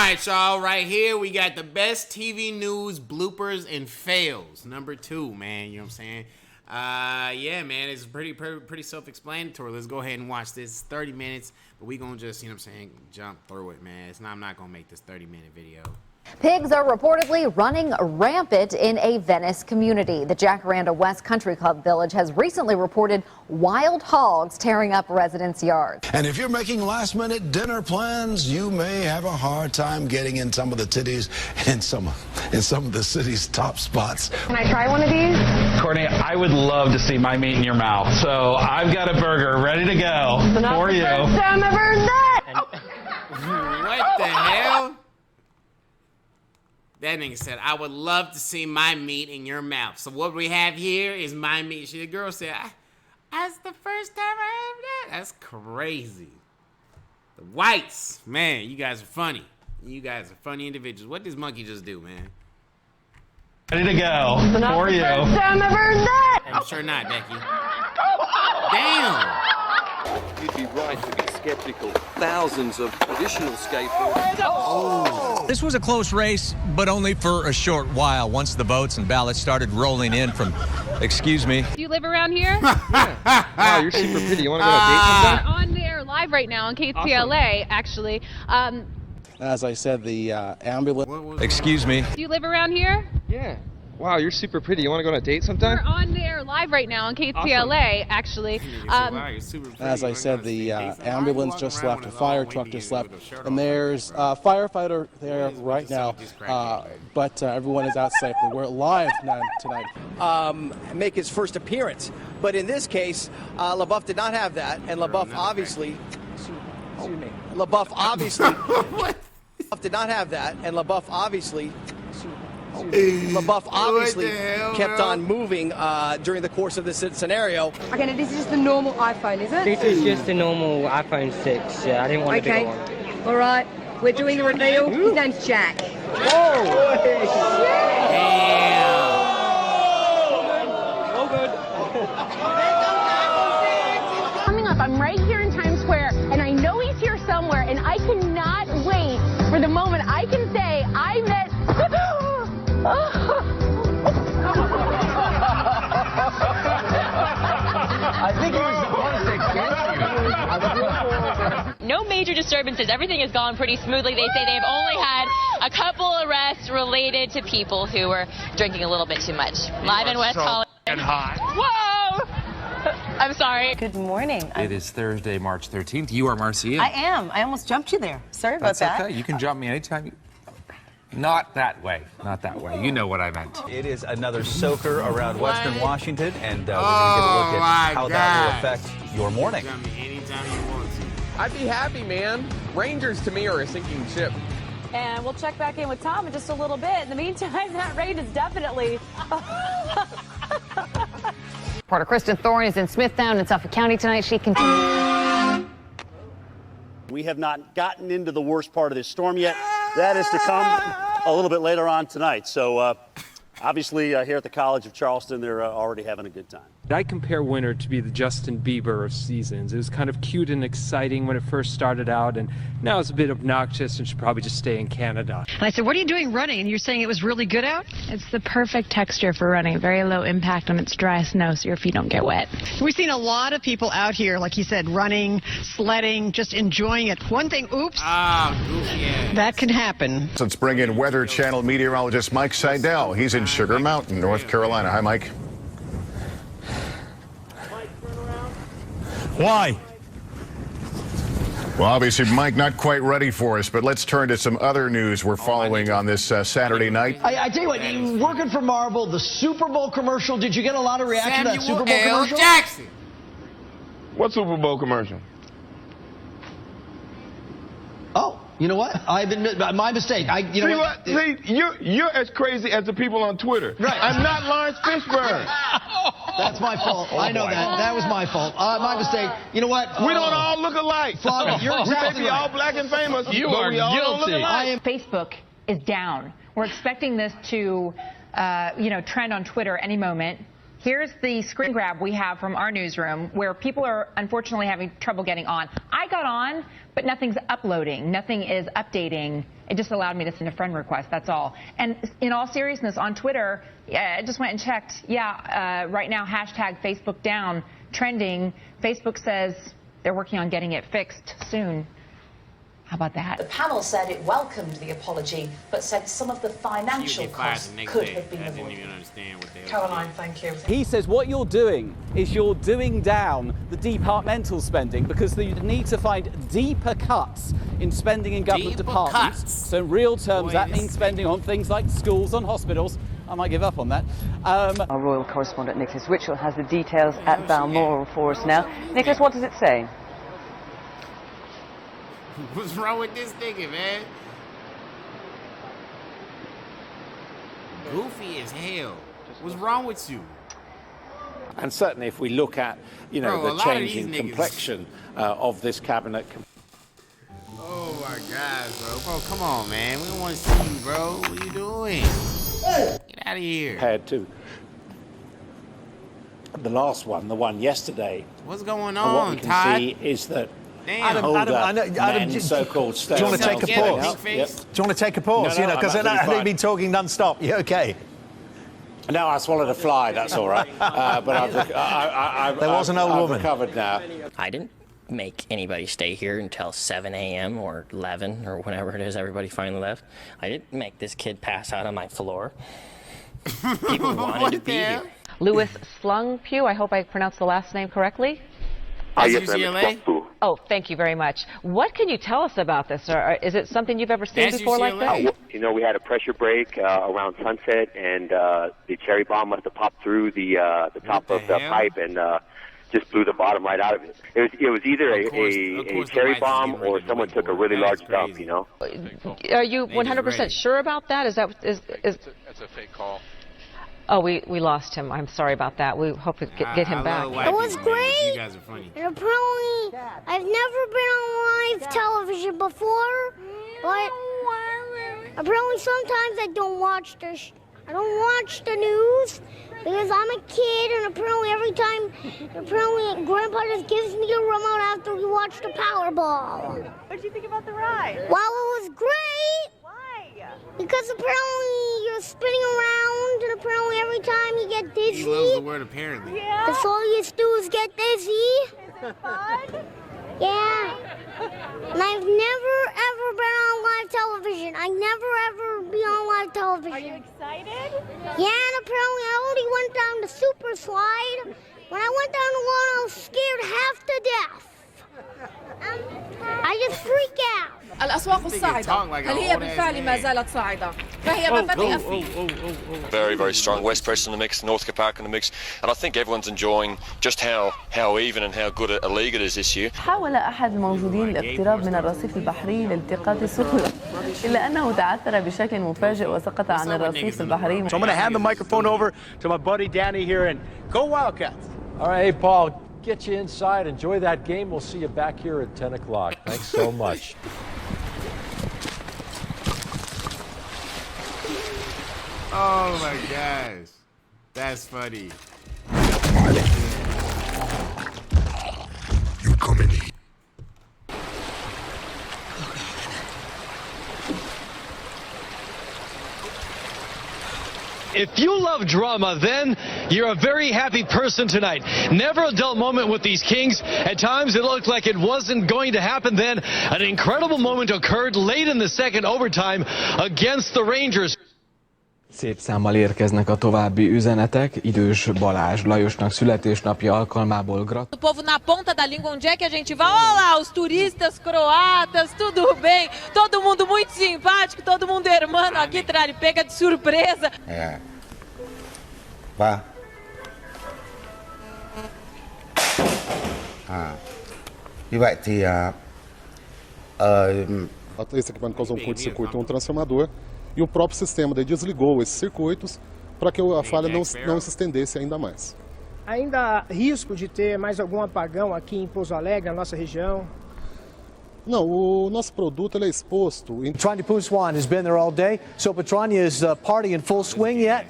right, y'all. Right here, we got the best TV news bloopers and fails. Number 2, man. You know what I'm saying? Yeah, man. It's pretty self-explanatory. Let's go ahead and watch this. It's 30 minutes, but we gonna just, you know what I'm saying, jump through it, man. I'm not gonna make this 30-minute video. Pigs are reportedly running rampant in a Venice community. The Jacaranda West Country Club Village has recently reported wild hogs tearing up residents' yards. And if you're making last-minute dinner plans, you may have a hard time getting in some of the titties in some of the city's top spots. Can I try one of these? Courtney, I would love to see my meat in your mouth, so I've got a burger ready to go for you. First time I've heard that. What the hell? That nigga said, I would love to see my meat in your mouth. So what we have here is my meat. The girl said, that's the first time I heard that. That's crazy. The whites, man, you guys are funny. You guys are funny individuals. What does Monkey just do, man? Ready to go for you. First time I've heard that. I'm sure not, Becky. Damn. You'd be right to be skeptical. Thousands of traditional skateboarders. Oh. This was a close race, but only for a short while. Once the votes and ballots started rolling in from, excuse me. Do you live around here? Yeah. Wow, you're super pretty. You want to go on a date sometime? We're on the air live right now on KTLA, actually. As I said, the ambulance. Excuse me. Do you live around here? Yeah. Wow, you're super pretty. You want to go on a date sometime? We're on the air live right now on KTLA, actually. As I said, the ambulance just left, a fire truck just left, and there's a firefighter there right now, but everyone is out safely. We're live tonight. Make his first appearance. But in this case, LaBeouf did not have that, and LaBeouf obviously, LaBeouf obviously did not have that, and LaBeouf obviously. LaBeouf obviously kept on moving during the course of this scenario. Okay, now this is just the normal iPhone, is it? This is just a normal iPhone 6. Yeah, I didn't want a bigger one. All right, we're doing the reveal. His name's Jack. Whoa! Damn. So good. Coming up, I'm right here in Times Square, and I know he's here somewhere, and I cannot wait for the moment I can say I met... I think it was No major disturbances. Everything has gone pretty smoothly. They say they've only had a couple arrests related to people who were drinking a little bit too much. Live in West Hollywood. And hot. Whoa! I'm sorry. Good morning. It is Thursday, March 13th. You are Marcia. I am. I almost jumped you there. Sorry about that. That's okay. You can jump me anytime. Not that way. Not that way. You know what I meant. It is another soaker around Western Washington, and we're going to get a look at how that will affect your morning. Anytime you want to. I'd be happy, man. Rangers to me are a sinking ship. And we'll check back in with Tom in just a little bit. In the meantime, that rain is definitely... Reporter Kristen Thorne is in Smithtown in Suffolk County tonight. She continues. We have not gotten into the worst part of this storm yet. That is to come a little bit later on tonight. So obviously here at the College of Charleston, they're already having a good time. I compare winter to be the Justin Bieber of seasons. It was kind of cute and exciting when it first started out, and now it's a bit obnoxious and should probably just stay in Canada. And I said, what are you doing running? And you're saying it was really good out? It's the perfect texture for running. Very low impact on its dry snow, so your feet don't get wet. We've seen a lot of people out here, like you said, running, sledding, just enjoying it. One thing, oops, that can happen. Let's bring in Weather Channel meteorologist Mike Seidel. He's in Sugar Mountain, North Carolina. Hi, Mike. Why? Well, obviously, Mike, not quite ready for us, but let's turn to some other news we're following on this Saturday night. I tell you what, working for Marvel, the Super Bowl commercial, did you get a lot of reaction to that Super Bowl commercial? Jackson. What Super Bowl commercial? Oh, you know what? I've admit my mistake. You're as crazy as the people on Twitter. Right. I'm not Lawrence Fishburne. That's my fault. I know that. That was my fault. My mistake. You know what? We don't all look alike. You're We may exactly be all right. black and famous, You but are we all don't look guilty. alike. Facebook is down. We're expecting this to, trend on Twitter any moment. Here's the screen grab we have from our newsroom where people are unfortunately having trouble getting on. I got on, but nothing's uploading. Nothing is updating. It just allowed me to send a friend request, that's all. And in all seriousness, on Twitter, I just went and checked. Yeah, right now, hashtag Facebook down, trending. Facebook says they're working on getting it fixed soon. How about that? The panel said it welcomed the apology, but said some of the financial costs could have been avoided. Caroline, thank you. He says what you're doing is you're doing down the departmental spending because you need to find deeper cuts in spending in government departments. So in real terms, that means spending on things like schools, on hospitals. I might give up on that. Our royal correspondent Nicholas Witchell has the details at Balmoral for us now. Nicholas, what does it say? What's wrong with this nigga, man? Goofy as hell. What's wrong with you? And certainly if we look at, the changing complexion of this cabinet. Oh my God, bro. Bro, come on, man. We don't want to see you, bro. What are you doing? Get out of here. Compared to the last one, the one yesterday. What's going and what on, we can Todd? see is that Adam, so-called do you want to take a pause? Yep. Do you want to take a pause? No, Because I know you've been talking non-stop. You okay? No, I swallowed a fly. That's all right. But there was an old woman. I've recovered now. I didn't make anybody stay here until 7 a.m. or 11 or whenever it is everybody finally left. I didn't make this kid pass out on my floor. People wanted to be here. Louis Slungpew, I hope I pronounced the last name correctly. Yes, UCLA? Oh, thank you very much. What can you tell us about this? Or is it something you've ever seen before like this? We had a pressure break around sunset, and the cherry bomb must have popped through the top of the pipe and just blew the bottom right out of it. It was either a cherry bomb or someone took a really large dump, Are you 100% sure about that? Is That's a fake call. Oh, we lost him. I'm sorry about that. We hope to get him back. It was great. You guys are funny. And apparently, I've never been on live television before, but apparently sometimes I don't watch the news because I'm a kid, and apparently Grandpa just gives me a remote after we watch the Powerball. What did you think about the ride? Well, it was great. Why? Because apparently you're spinning around, and apparently every time you get dizzy. He loves the word apparently. Yeah. That's all you do is get dizzy. Is it fun? Yeah. And I've never ever been on live television. I never ever be on live television. Are you excited? Yeah, and apparently I already went down the super slide. When I went down the one, I was scared half to death. I just freak out. الأسواق الصاعدة هل هي بالفعل ما زالت صاعدة فهي مفاتيح Very, very strong. West Preston in the mix, North Park in the mix, and I think everyone's enjoying just how even and how good a league it is this year. حاول أحد الموجودين الاقتراب من الرصيف البحري لالتقاط الصخور إلا أنه تعثر بشكل مفاجئ وسقط عن الرصيف البحري. So I'm going to hand the microphone over to my buddy Danny here, and go Wildcats. All right, hey, Paul, get you inside. Enjoy that game. We'll see you back here at 10 o'clock. Thanks so much. Oh my gosh. That's funny. You coming in? If you love drama, then you're a very happy person tonight. Never a dull moment with these Kings. At times, it looked like it wasn't going to happen. Then an incredible moment occurred late in the second overtime against the Rangers. Szép számmal érkeznek a további üzenetek. Idős Balázs Lajosnak születésnapja alkalmából O povo na ponta da língua, onde é que a gente vai? Olá, os turistas croatas, tudo bem? Todo mundo muito simpático, todo mundo hermano aqui, Tralho, pega de surpresa. É. Vá. Như vậy thì esse equipamento causou um curto-circuito no transformador e o próprio sistema daí desligou esses circuitos para que a falha não se estendesse ainda mais. Ainda há risco de ter mais algum apagão aqui em Pouso Alegre, na nossa região? Não, o nosso produto ele é exposto. Petrania Puswan has been there all day, so Petrania is party in full swing yet.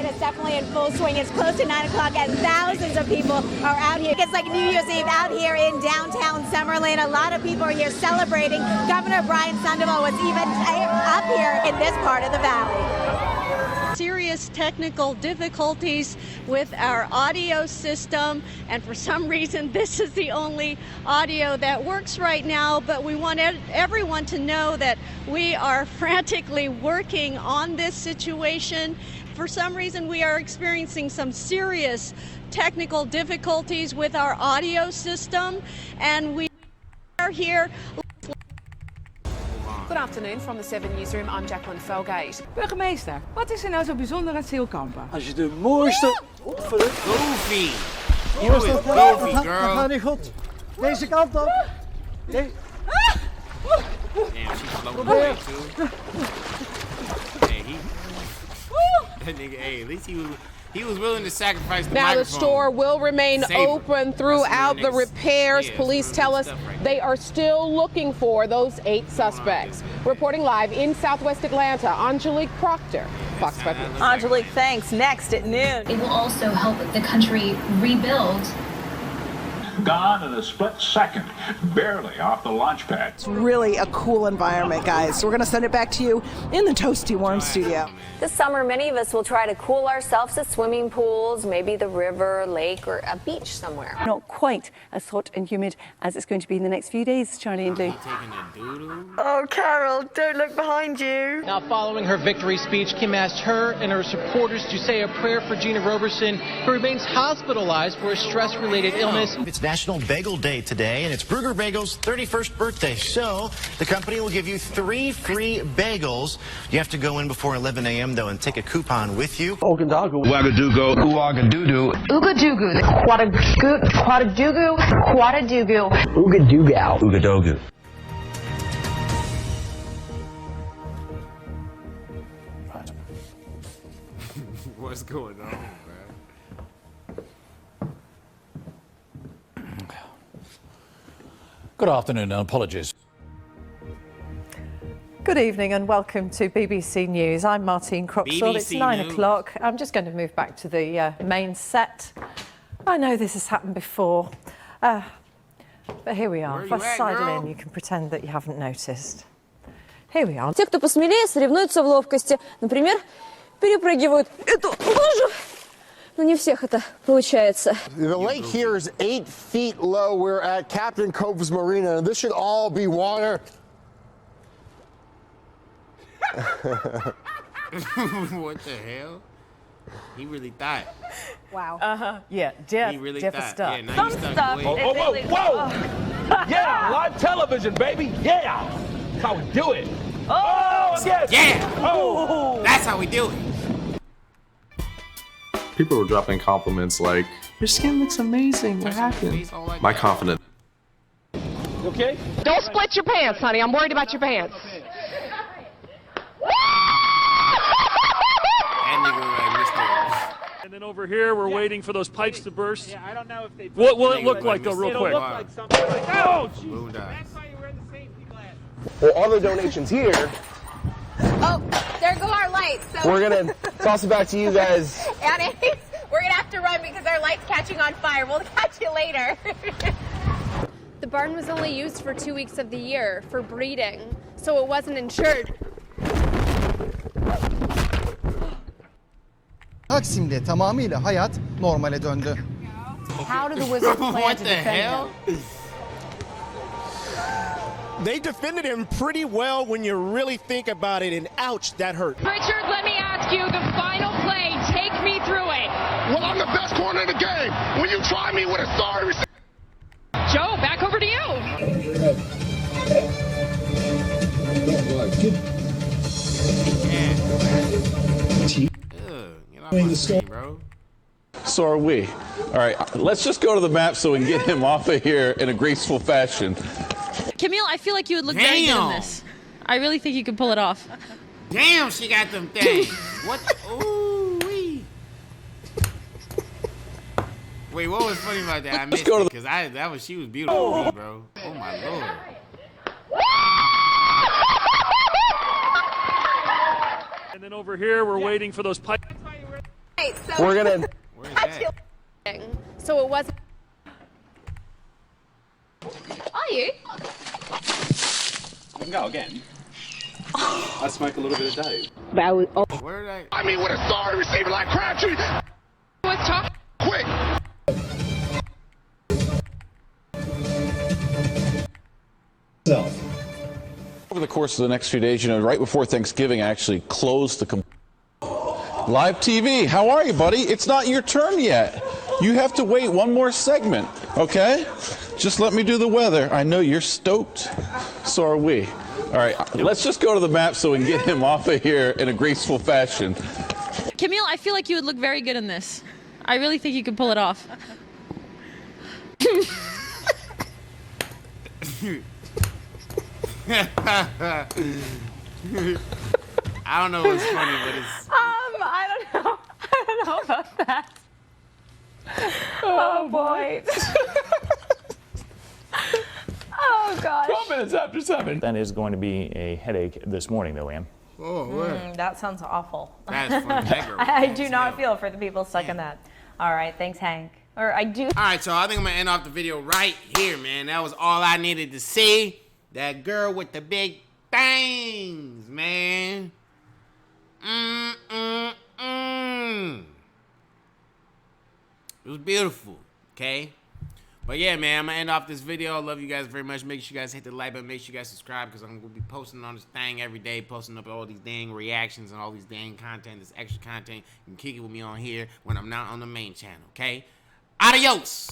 It is definitely in full swing. It's close to 9 o'clock and thousands of people are out here. It's like New Year's Eve out here in downtown Summerlin. A lot of people are here celebrating. Governor Brian Sandoval was even up here in this part of the valley. Serious technical difficulties with our audio system, and for some reason this is the only audio that works right now, but we want everyone to know that we are frantically working on this situation. For some reason we are experiencing some serious technical difficulties with our audio system, and we are here. Good afternoon from the 7 Newsroom. I'm Jacqueline Felgate. Burgemeester, wat is er nou zo bijzonder aan Zeilkampen? Als je de mooiste... Goofy. Goofy, girl. Dat gaat niet goed. Deze kant op. Nee. Damn, she's floating away too. Hey, that nigga, hey, at least he was willing to sacrifice the Now, microphone. the store will remain open throughout the repairs. Police tell us they are still looking for those 8 suspects. Reporting live in Southwest Atlanta, Angelique Proctor, Fox 5 News. Angelique, thanks. Next at noon. It will also help the country rebuild. Gone in a split second, barely off the launch pad. It's really a cool environment, guys. We're going to send it back to you in the Toasty Warm studio. This summer, many of us will try to cool ourselves at swimming pools, maybe the river, lake, or a beach somewhere. Not quite as hot and humid as it's going to be in the next few days, Charlie and Lou. Oh, Carol, don't look behind you. Now, following her victory speech, Kim asked her and her supporters to say a prayer for Gina Roberson, who remains hospitalized for a stress-related illness. It's National Bagel Day today, and it's Bruegger Bagel's 31st birthday. So the company will give you 3 free bagels. You have to go in before 11 a.m. though and take a coupon with you. Wagadugo. Oogadugu. Oogadugu. Quadadugu. Quadadugu. Oogadugow. Oogadogu. What's going on, man? Good afternoon and apologies. Good evening and welcome to BBC News. I'm Martine Croxall. It's 9 o'clock. I'm just going to move back to the main set. I know this has happened before, but here we are. If I sidle in, you can pretend that you haven't noticed. Here we are. Те, кто посмелее, соревнуются в ловкости. Например, перепрыгивают эту лужу. Но не всех это получается. The lake here is 8 feet low. We're at Captain Cove's Marina, and this should all be water. What the hell? He really thought. Wow. Yeah, Jeff. He really Jeff thought. is stuck. Yeah, now Some he's stuck. stuff. Whoa! Yeah, live television, baby. Yeah. That's how we do it. Oh, yes. Yeah. Oh. That's how we do it. People were dropping compliments like, "Your skin looks amazing. What happened?" My confidence. Okay? Don't split your pants, honey. I'm worried about your pants. And then over here, we're waiting for those pipes to burst. Yeah, I don't know if they. What will it look like, though, real quick? It'll look like something like that. Oh, geez. That's why you wear the safety glass. Well, all the donations here. Oh, there go our lights. So We're gonna toss it back to you guys. Annie, we're gonna have to run because our light's catching on fire. We'll catch you later. The barn was only used for 2 weeks of the year for breeding, so it wasn't insured. Taksim'de tamamıyla hayat normale döndü. How do the Wizards plan What to the defend hell? him? They defended him pretty well when you really think about it, and ouch, that hurt. Richard, let me ask you the final play. Take me through it. Well, I'm the best corner in the game. When you try me with a sorry. Joe, back over to you. So are we. All right, let's just go to the map so we can get him off of here in a graceful fashion. Camille, I feel like you would look very good in this. I really think you could pull it off. Damn, she got them things. What? Ooh wee. Wait, what was funny about that? I missed it because she was beautiful to me, bro. Oh my lord. And then over here, we're waiting for those pipes. We're gonna. Where's that? So it wasn't. Are you? You can go again. I smoke a little bit of dope. Where did I mean, with a sorry receiver like Crabtree. What's talking? Quick. Over the course of the next few days, you know, right before Thanksgiving, I actually closed the live TV. How are you, buddy? It's not your turn yet. You have to wait one more segment, okay? Just let me do the weather. I know you're stoked. So are we. All right, let's just go to the map so we can get him off of here in a graceful fashion. Camille, I feel like you would look very good in this. I really think you could pull it off. I don't know what's funny, but it's. I don't know. I don't know about that. Oh boy. Oh gosh. 12 minutes after 7. That is going to be a headache this morning, though, Em. Oh, that sounds awful. That's funny. That girl I do not feel for the people stuck in that. All right, thanks, Hank. Or I do. All right, so I think I'm gonna end off the video right here, man. That was all I needed to see. That girl with the big thangs, man. It was beautiful, okay? But yeah, man, I'm gonna end off this video. I love you guys very much. Make sure you guys hit the like button. Make sure you guys subscribe because I'm gonna be posting on this thing every day, posting up all these dang reactions and all these dang content, this extra content. You can kick it with me on here when I'm not on the main channel, okay? Adios!